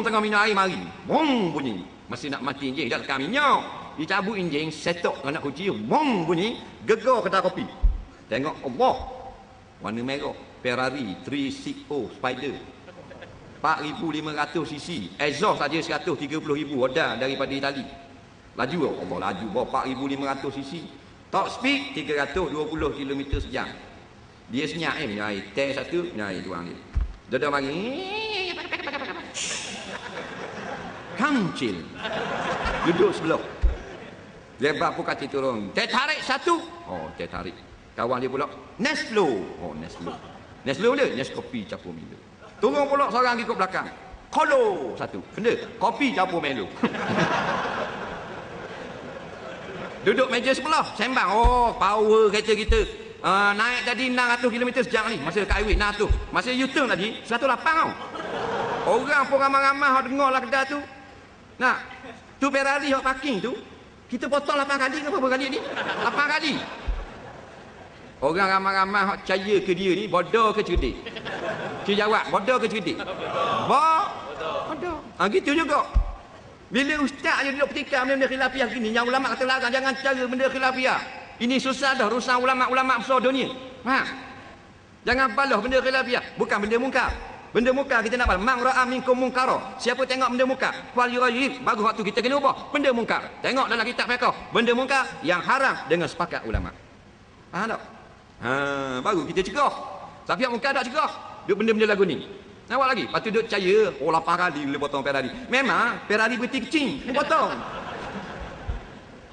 tengah minum air mari. Bong bunyi. Masih nak mati enjing dah tekan minyak. Dicabut enjing, setok anak kucing, bong bunyi, gegar kedai kopi. Tengok Allah. Warna merah, Ferrari 360 Spider. 4,500 cc. Exhaust saja 130,000 oda daripada Itali. Laju Allah laju bawa 4,500 cc. Top speed 320 km sejam. Dia senyap minum air. Teh satu, minum air tuang dia. Dia mari. Kancil. Duduk sebelah. Lebar pun kata turun. Teh tarik satu. Oh, teh tarik. Kawan dia pula. Neslo. Oh, Neslo. Neslo dia. Nescopi campur Milo. Turun pula seorang ikut belakang. Kolo satu. Benda. Kopi campur Milo. Duduk meja sebelah. Sembang. Oh, power kereta kita. Naik tadi 600 km sejam ni. Masa kat highway 600. Masa U-turn tadi 108 tau. Orang pun ramai-ramai hok dengar lah kedai tu. Nah, tu Ferrari hok parking tu. Kita potong 8 kali ke berapa kali ni? 8 kali. Orang ramai-ramai hok percaya ke dia ni bodoh ke cerdik? Dia jawab, bodoh ke cerdik? Bodoh. Gitu juga. Bila ustaz je duduk petikam benda khilafiah gini, yang ulama kata larang jangan cara benda khilafiah. Ini susah dah urusan ulama-ulama besar dunia. Ha. Jangan balah benda khilafiah, bukan benda mungkar. Benda mungkar kita nak balas. Man ra'a minkum munkara. Siapa tengok benda mungkar, fal yughayyir, baru waktu kita kena ubah. Benda mungkar. Tengok dalam kitab fiqh, benda mungkar yang haram dengan sepakat ulama. Faham tak? Baru kita cegah. Tapi yang mungkar tak cegah. Duk benda-benda lagu ni. Nampak lagi? Lepas tu duk percaya, 8 kali boleh potong Ferrari. Memang Ferrari berhenti kecil, dia potong.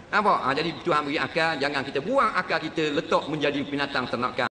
Nampak? Jadi Tuhan beri akal, jangan kita buang akal kita letak menjadi binatang ternakan.